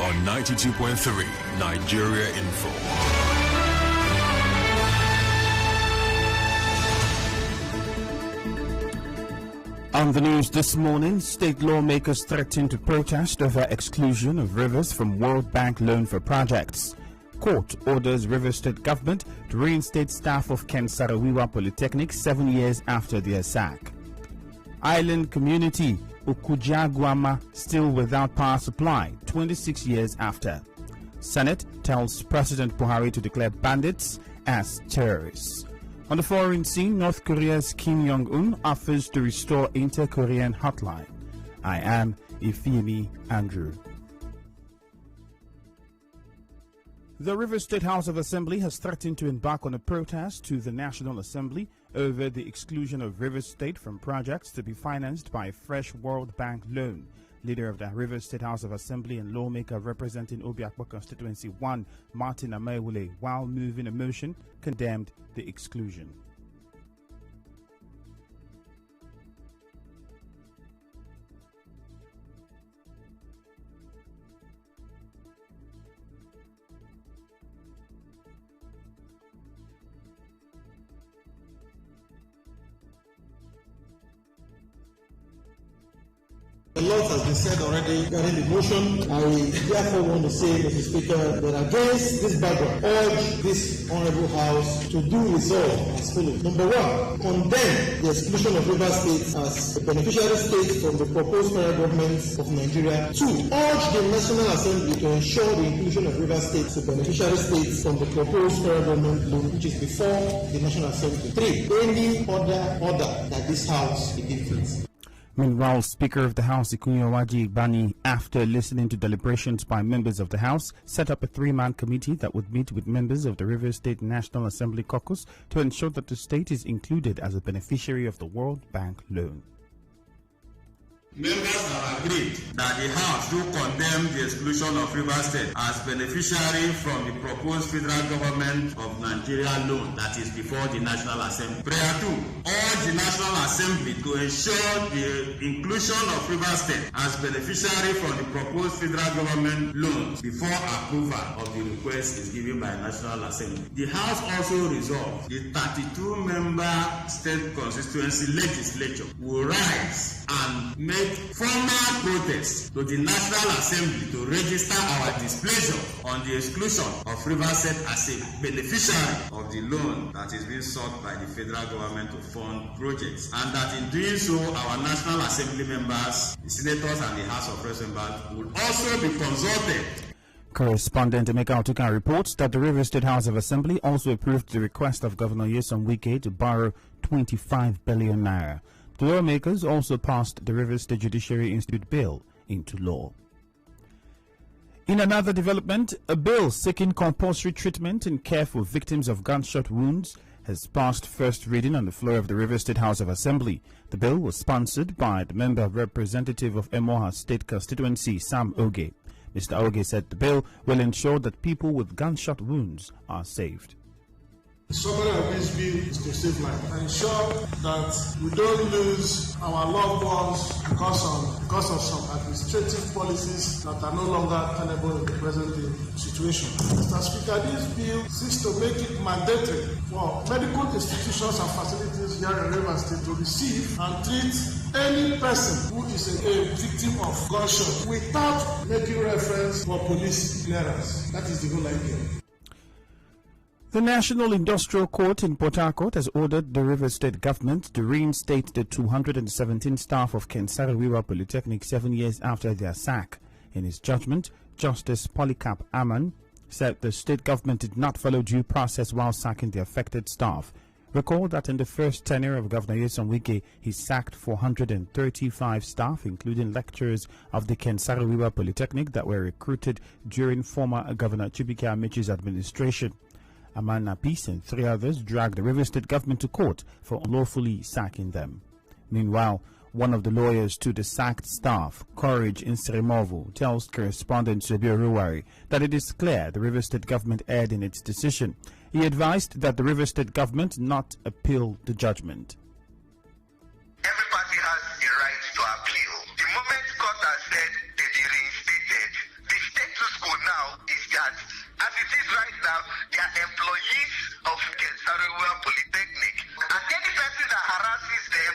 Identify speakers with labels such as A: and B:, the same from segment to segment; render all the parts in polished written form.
A: on 92.3 Nigeria Info.
B: On the news this morning, state lawmakers threaten to protest over exclusion of rivers from World Bank loan for projects. Court orders Rivers State government to reinstate staff of Kensarawiwa Polytechnic 7 years after their sack. Island community Ukujagwama still without power supply 26 years after. Senate tells President Buhari to declare bandits as terrorists. On the foreign scene, North Korea's Kim Jong-un offers to restore inter-Korean hotline. I am Ifiemi Andrew. The Rivers State House of Assembly has threatened to embark on a protest to the National Assembly over the exclusion of Rivers State from projects to be financed by a fresh World Bank loan. Leader of the Rivers State House of Assembly and lawmaker representing Obiakpo Constituency 1, Martin Amaewule, while moving a motion, condemned the exclusion.
C: A lot has been said already regarding the motion. I therefore want to say, Mr. Speaker, that against this background, urge this Honourable House to do resolve as follows. Number one, condemn the exclusion of Rivers State as a beneficiary state from the proposed federal government of Nigeria. Two, urge the National Assembly to ensure the inclusion of Rivers State as a beneficiary state from the proposed federal government loan, which is before the National Assembly. Three, any other order that this House be influenced.
B: Meanwhile, Speaker of the House, Ikunyowaji Igbani, after listening to deliberations by members of the House, set up a three-man committee that would meet with members of the Rivers State National Assembly caucus to ensure that the state is included as a beneficiary of the World Bank loan.
D: Members have agreed that the House do condemn the exclusion of Rivers State as beneficiary from the proposed federal government of Nigeria loan that is before the National Assembly. Prayer 2. Urge the National Assembly to ensure the inclusion of Rivers State as beneficiary from the proposed federal government loan before approval of the request is given by National Assembly. The House also resolved the 32-member state constituency legislature will rise and make formal protest to the National Assembly to register our displeasure on the exclusion of Rivers State as a beneficiary of the loan that is being sought by the federal government to fund projects, and that in doing so, our National Assembly members, the senators and the House of Representatives will also be consulted.
B: Correspondent Emeka Otuka reports that the Rivers State House of Assembly also approved the request of Governor Nyesom Wike to borrow 25 billion naira. The lawmakers also passed the Rivers State Judiciary Institute bill into law. In another development, a bill seeking compulsory treatment and care for victims of gunshot wounds has passed first reading on the floor of the Rivers State House of Assembly. The bill was sponsored by the member representative of Emoha State Constituency, Sam Oge. Mr. Oge said the bill will ensure that people with gunshot wounds are saved.
E: The summary of this bill is to save life and ensure that we don't lose our loved ones because of some administrative policies that are no longer tenable in the present situation. Mr. Speaker, this bill seeks to make it mandatory for medical institutions and facilities here in Rivers State to receive and treat any person who is a victim of gunshot without making reference for police clearance. That is the whole idea.
B: The National Industrial Court in Port Harcourt has ordered the Rivers State government to reinstate the 217 staff of Kensarawiwa Polytechnic 7 years after their sack. In his judgment, Justice Polycarp Aman said the state government did not follow due process while sacking the affected staff. Recall that in the first tenure of Governor Nyesom Wike, he sacked 435 staff, including lecturers of the Kensarawiwa Polytechnic that were recruited during former Governor Chibike Amechi's administration. Amana Peace and 3 others dragged the Rivers State government to court for unlawfully sacking them. Meanwhile, one of the lawyers to the sacked staff, Courage Insiremovu, tells correspondent Sebio Ruwari that it is clear the Rivers State government erred in its decision. He advised that the Rivers State government not appeal the judgment.
F: Every party has the right to appeal. The moment court has said they be reinstated, the state to now, they are employees of Kensariwa Polytechnic. And any person that harasses them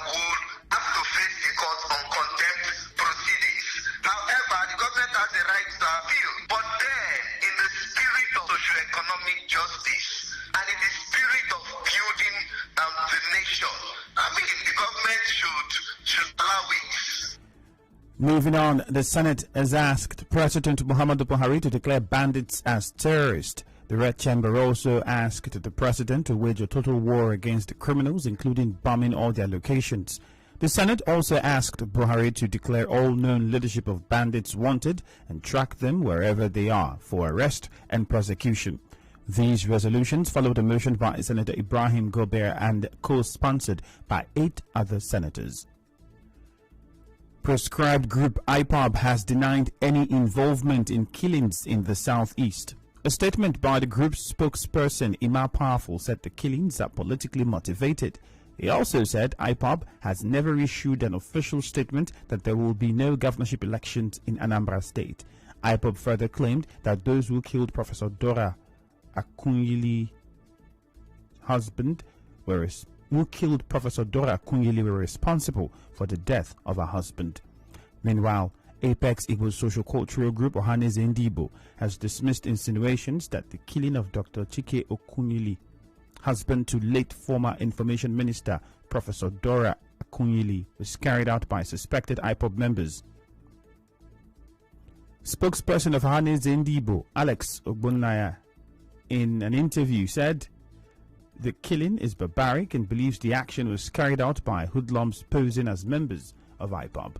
F: will have to face the court on contempt proceedings. However, the government has the right to appeal. But then, in the spirit of socio-economic justice and in the spirit of building the nation, I mean, the government should allow it.
B: Moving on, the Senate has asked President Muhammadu Buhari to declare bandits as terrorists. The Red Chamber also asked the President to wage a total war against the criminals, including bombing all their locations. The Senate also asked Buhari to declare all known leadership of bandits wanted and track them wherever they are for arrest and prosecution. These resolutions followed a motion by Senator Ibrahim Gobert and co-sponsored by 8 other senators. Proscribed group IPOB has denied any involvement in killings in the southeast. A statement by the group's spokesperson Ima Powerful said the killings are politically motivated. He also said IPOB has never issued an official statement that there will be no governorship elections in Anambra State. IPOB further claimed that those who killed Professor Dora Akunyili were responsible for the death of her husband. Meanwhile, Apex Igbo social cultural group Ohaneze Ndibo has dismissed insinuations that the killing of Dr. Chike Okunyili, husband to late former information minister Professor Dora Akunyili, was carried out by suspected IPOB members. Spokesperson of Ohaneze Ndibo, Alex Ogbonnaya, in an interview said the killing is barbaric and believes the action was carried out by hoodlums posing as members of IPOB.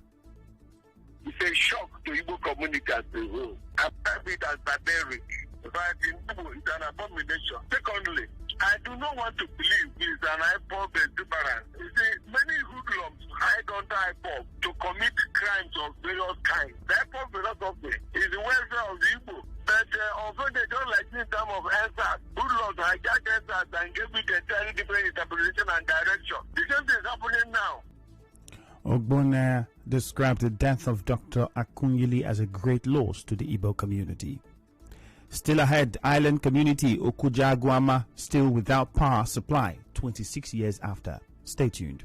G: It's a shock to Igbo community as a whole. I find it as barbaric. But in Igbo, it's an abomination. Secondly, I do not want to believe it's an IPOB exuberance. You see, many hoodlums hide under IPOB to commit crimes of various kinds. The IPOB philosophy is the welfare of the Igbo. But although they don't like in terms of answers, hoodlums hijack answers and give it entirely different interpretation and direction. The same thing is happening now.
B: Ogbonnaya described the death of Dr. Akunyili as a great loss to the Igbo community. Still ahead, island community Okujagwama still without power supply 26 years after. Stay tuned.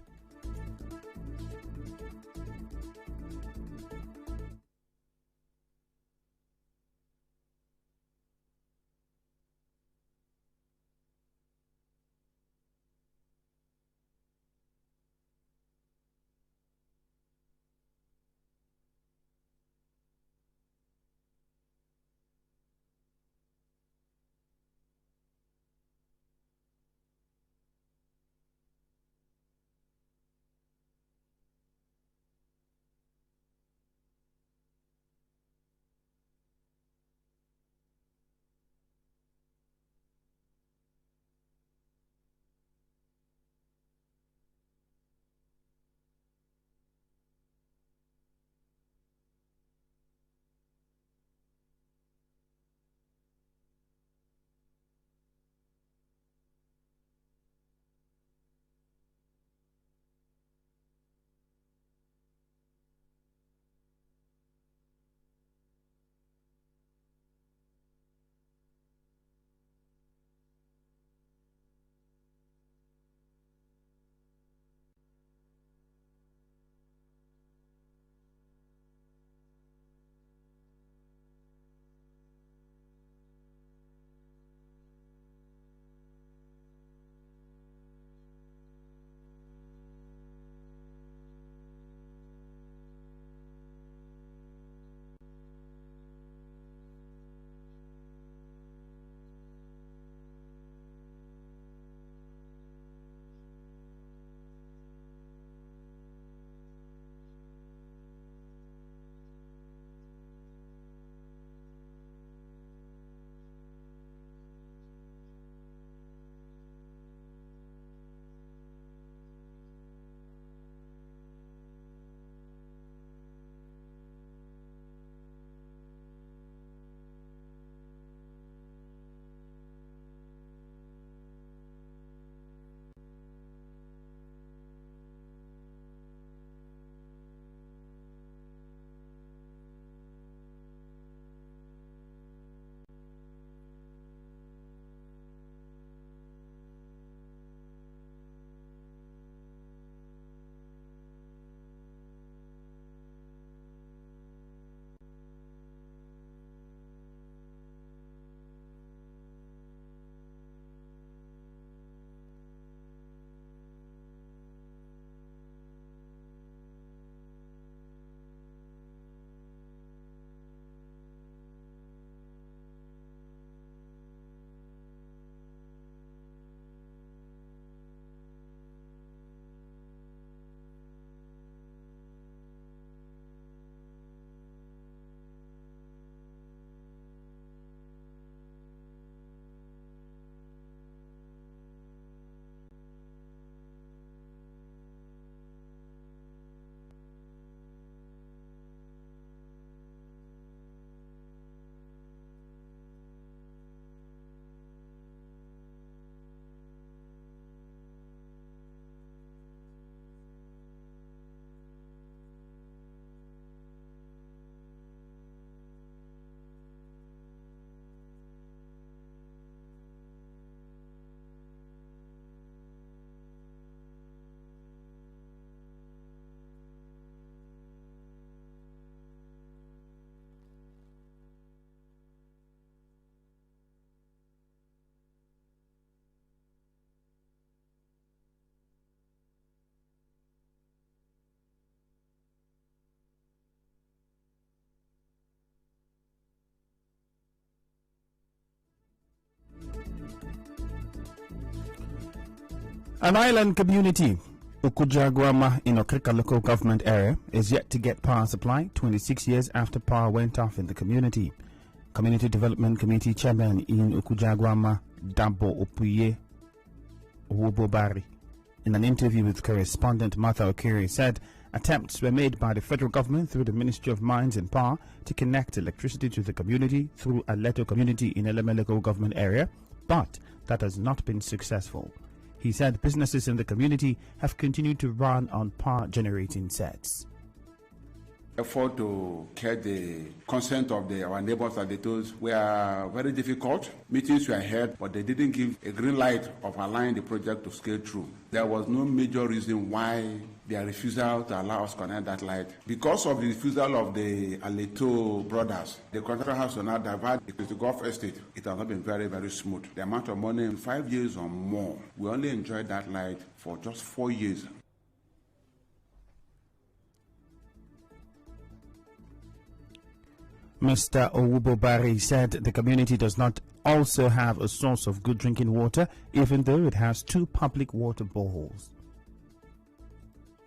B: An island community, Ukujagwama in Okrika local government area, is yet to get power supply 26 years after power went off in the community. Community Development Committee Chairman in Ukujagwama, Dabo Opuye Owobobari, in an interview with correspondent Martha Okiri, said attempts were made by the federal government through the Ministry of Mines and Power to connect electricity to the community through a Aleto community in Eleme local government area, but that has not been successful. He said businesses in the community have continued to run on power generating sets.
H: Effort to get the consent of our neighbors and the those were very difficult. Meetings were held, but they didn't give a green light of allowing the project to scale through. There was no major reason why their refusal to allow us to connect that light. Because of the refusal of the Aleto brothers, the contractor has to now divert the Gulf Estate. It has not been very, very smooth. The amount of money in 5 years or more, we only enjoyed that light for just 4 years.
B: Mr. Owobobari said the community does not also have a source of good drinking water, even though it has 2 public water boreholes.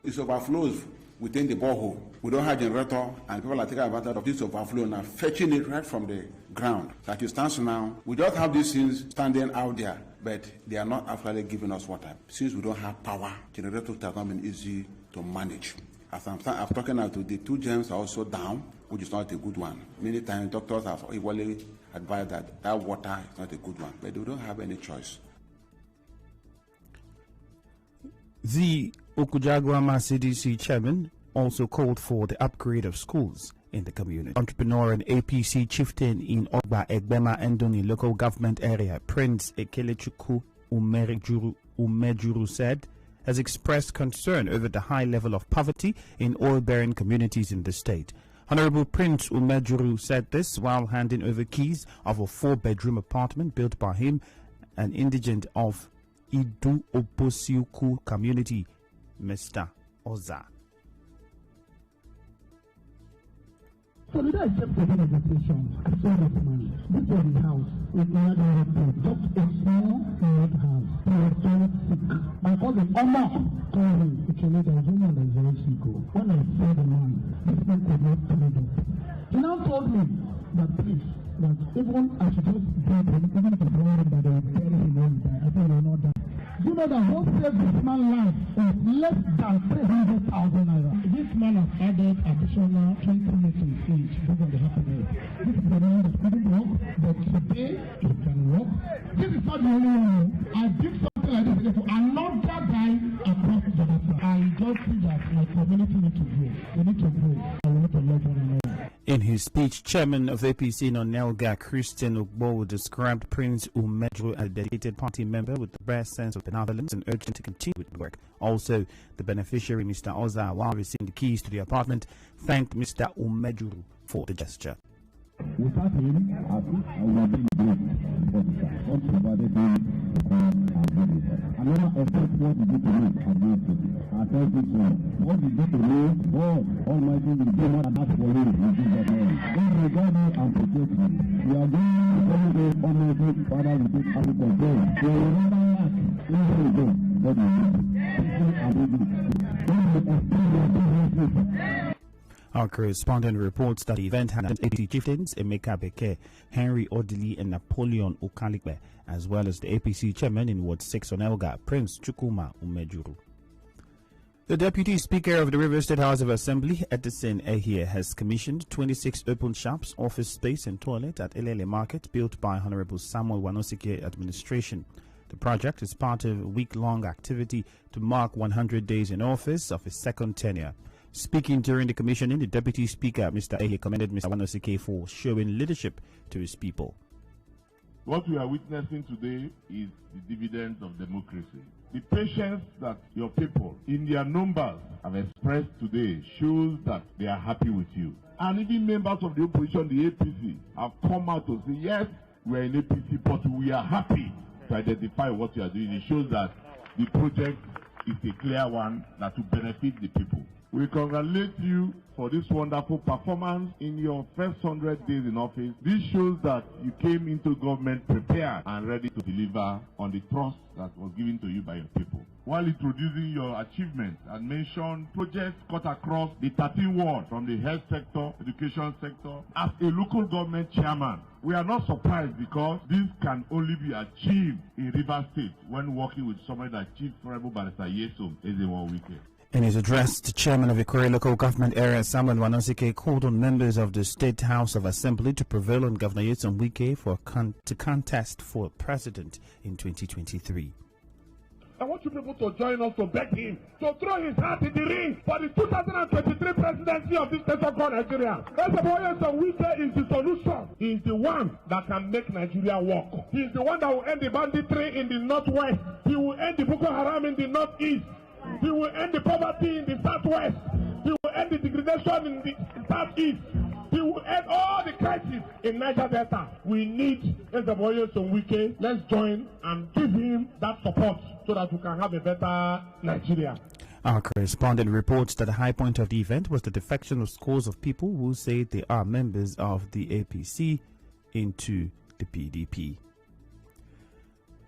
H: It overflows within the borehole. We don't have a generator, and people are taking advantage of this overflow and are fetching it right from the ground. Like it stands now, we just have these things standing out there, but they are not actually giving us water. Since we don't have power, generators have not been easy to manage. As I'm talking now, the 2 gems are also down, which is not a good one. Many times doctors have equally advised that water is not a good one, but they don't have any choice.
B: The Ukujagwama CDC chairman also called for the upgrade of schools in the community. Entrepreneur and APC chieftain in Ogba Egbema Endoni local government area, Prince Ekelechuku Umejuru said, has expressed concern over the high level of poverty in oil-bearing communities in the state. Honorable Prince Umejuru said this while handing over keys of a 4-bedroom apartment built by him, an indigent of Idu Oposiuku community, Mr. Oza.
C: So we don't accept the negotiation. I saw that money. This was his house. It's not just a small red house. He was very sick. My cousin Omar told me, actually, there is one that is very sick. When I saw the man, this man could not pay it. He now told me that please, that even I should just build him, even if it's wrong that they will bury him when he die. I think he will not die. You know that what saved this man's life is less than 300,000 naira. This man has added additional 20 meetings each. This is the happiness. This is the man that couldn't work, but today he can work. This is not the only one. I did something like this for another guy across the country. I just see that my community need to grow. We need to grow. And we need to love one another.
B: In his speech, Chairman of APC Nonelga, Christian Ogbo, described Prince Umejuru as a dedicated party member with the best sense of benevolence and urged him to continue with the work. Also, the beneficiary, Mr. Oza, while receiving the keys to the apartment, thanked Mr. Umejuru for the gesture.
I: Without him, I think I would have been great, but God provided him to come and do it. I never expect what he did to me and do it to me. I tell this one, what he did to me, God Almighty will do more than that for him in Jesus' name. God regard me and protect me. We are going every day, Almighty Father, we take every control. So we never lack, even we go, God will do it. People are doing it. God will experience this.
B: Our correspondent reports that the event had 80 chieftains, Emeka Beke, Henry Odili, and Napoleon Okalikbe, as well as the APC chairman in Ward 6 on Elga, Prince Chukuma Umejuru. The Deputy Speaker of the River State House of Assembly, Edison Ehie, has commissioned 26 open shops, office space, and toilet at Elele Market built by Honorable Samuel Wanosike administration. The project is part of a week-long activity to mark 100 days in office of his second tenure. Speaking during the commissioning, the Deputy Speaker, Mr. Ehie, commended Mr. Wanosike for showing leadership to his people.
J: What we are witnessing today is the dividends of democracy. The patience that your people, in their numbers, have expressed today shows that they are happy with you. And even members of the opposition, the APC, have come out to say, yes, we are in APC, but we are happy to identify what you are doing. It shows that the project is a clear one that will benefit the people. We congratulate you for this wonderful performance in your first 100 days in office. This shows that you came into government prepared and ready to deliver on the trust that was given to you by your people. While introducing your achievements and mentioned projects cut across the 13 wards from the health sector, education sector, as a local government chairman, we are not surprised because this can only be achieved in Rivers State when working with somebody that Chief Honorable Barrister Yesom is in 1 weekend.
B: In his address, the chairman of Ikore Local Government Area, Samuel Wanosike, called on members of the State House of Assembly to prevail on Governor Yesom Wike to contest for president in 2023.
J: I want you people to join us to beg him to throw his hat in the ring for the 2023 presidency of this nation called Nigeria. Yesom Wike is the solution. He is the one that can make Nigeria work. He is the one that will end the banditry in the northwest. He will end the Boko Haram in the northeast. He will end the poverty in the southwest. He will end the degradation in the southeast. He will end all the crises in Niger Delta. We need Yesom Wike. Let's join and give him that support so that we can have a better Nigeria.
B: Our correspondent reports that the high point of the event was the defection of scores of people who say they are members of the APC into the PDP.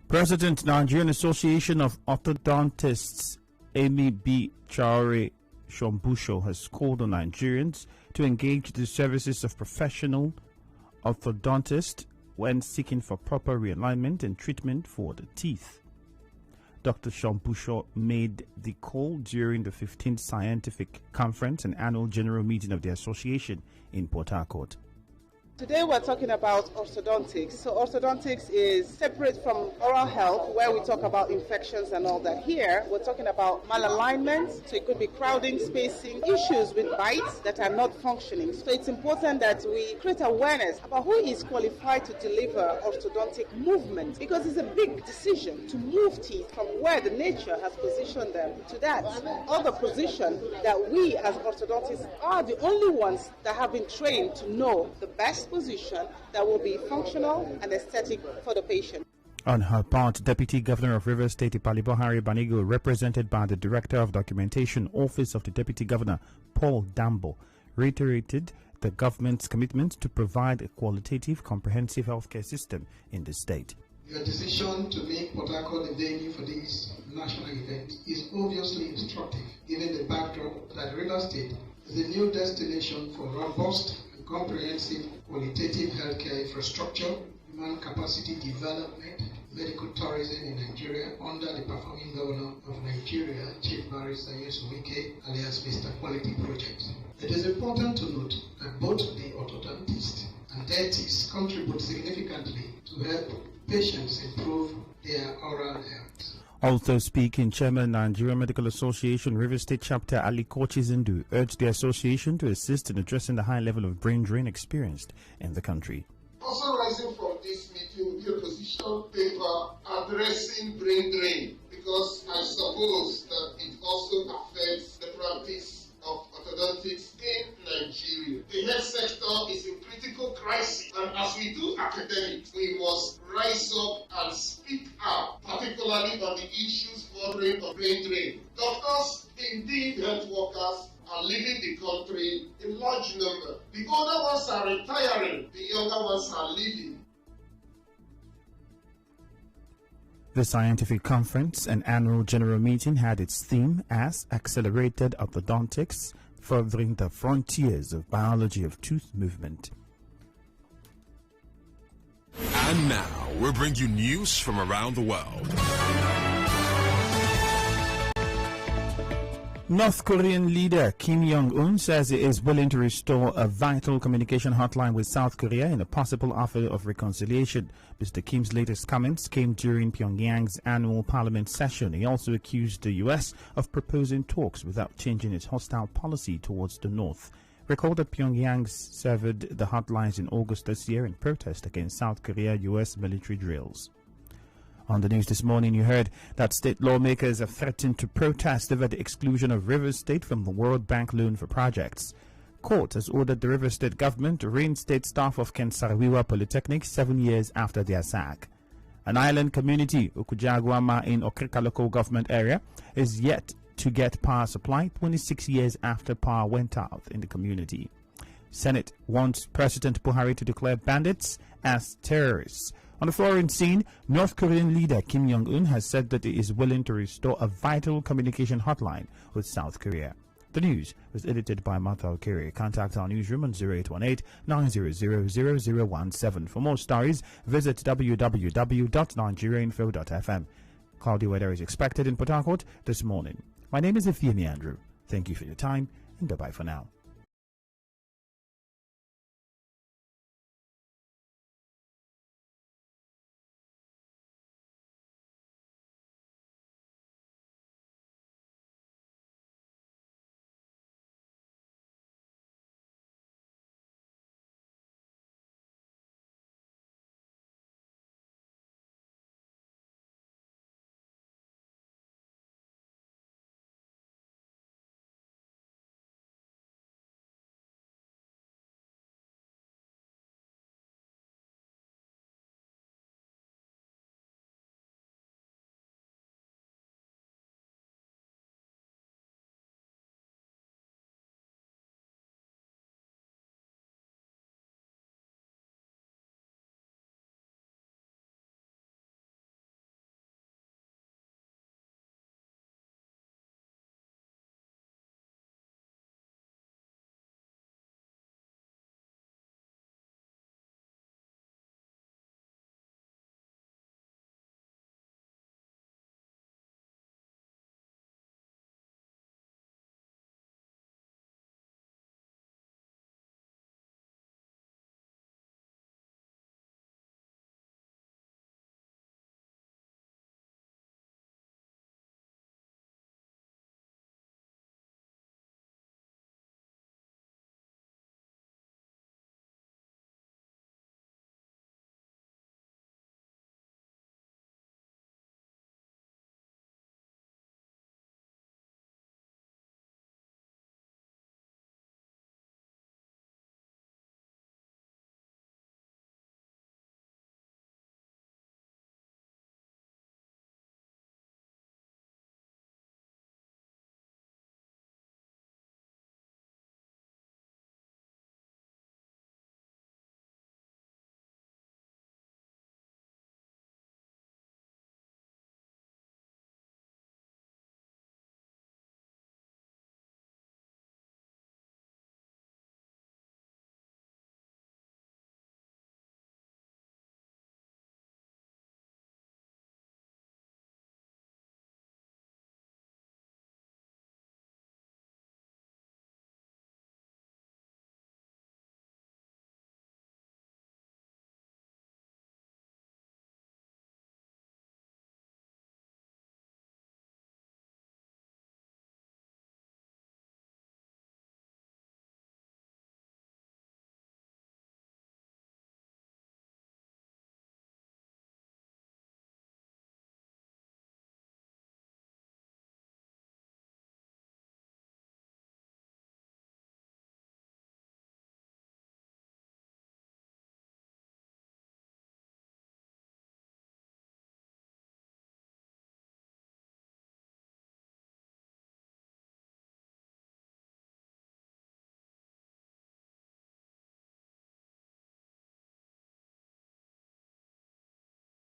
B: President, Nigerian Association of Orthodontists, Amy B. Chaure Shombusho, has called on Nigerians to engage the services of professional orthodontists when seeking for proper realignment and treatment for the teeth. Dr. Shombusho made the call during the 15th Scientific Conference and Annual General Meeting of the Association in Port Harcourt.
K: Today we're talking about orthodontics. So orthodontics is separate from oral health, where we talk about infections and all that. Here we're talking about malalignment, so it could be crowding, spacing, issues with bites that are not functioning. So it's important that we create awareness about who is qualified to deliver orthodontic movement, because it's a big decision to move teeth from where the nature has positioned them to that other position that we as orthodontists are the only ones that have been trained to know the best position that will be functional and aesthetic for the patient.
B: On her part, Deputy Governor of Rivers State Ipalibo Harry Banigo, represented by the Director of Documentation Office of the Deputy Governor, Paul Dambo, reiterated the government's commitment to provide a qualitative, comprehensive healthcare system in the state.
C: Your decision to make Port Harcourt the venue for this national event is obviously instructive, given the backdrop that Rivers State is a new destination for robust and comprehensive qualitative healthcare infrastructure, human capacity development, medical tourism in Nigeria under the performing governor of Nigeria, Chief Barrister Yesom Wike, alias Mr. Quality Project. It is important to note that both the orthodontists and dentists contribute significantly to help patients improve their oral health.
B: Also speaking, Chairman Nigerian Medical Association Rivers State Chapter Ali Kochizindu urged the association to assist in addressing the high level of brain drain experienced in the country.
L: Also rising from this meeting will be a position paper addressing brain drain, because I suppose that it also affects the practice of orthodontics in Nigeria. The health sector is in critical crisis, and as we do academics, we must rise up and speak out, particularly on the issues bordering on brain drain. Doctors, indeed health workers, are leaving the country in large number. The older ones are retiring, the younger ones are leaving.
B: The scientific conference and annual general meeting had its theme as Accelerated Orthodontics, Furthering the Frontiers of Biology of Tooth Movement.
A: And now, we'll bring you news from around the world.
B: North Korean leader Kim Jong-un says he is willing to restore a vital communication hotline with South Korea in a possible offer of reconciliation. Mr. Kim's latest comments came during Pyongyang's annual parliament session. He also accused the U.S. of proposing talks without changing its hostile policy towards the North. Recall that Pyongyang severed the hotlines in August this year in protest against South Korea-U.S. military drills. On the news this morning, you heard that state lawmakers have threatened to protest over the exclusion of Rivers State from the World Bank loan for projects. Court has ordered the Rivers State government to reinstate staff of Kensarawiwa Polytechnic 7 years after their sack. An island community, Ukujagwama in Okrika local government area, is yet to get power supply 26 years after power went out in the community. Senate wants President Buhari to declare bandits as terrorists. On the foreign scene, North Korean leader Kim Jong-un has said that he is willing to restore a vital communication hotline with South Korea. The news was edited by Martha Okiri. Contact our newsroom on 0818-900-0017. For more stories, visit www.nigeriainfo.fm. Cloudy weather is expected in Port Harcourt this morning. My name is Ifiemi Andrew. Thank you for your time, and bye-bye for now.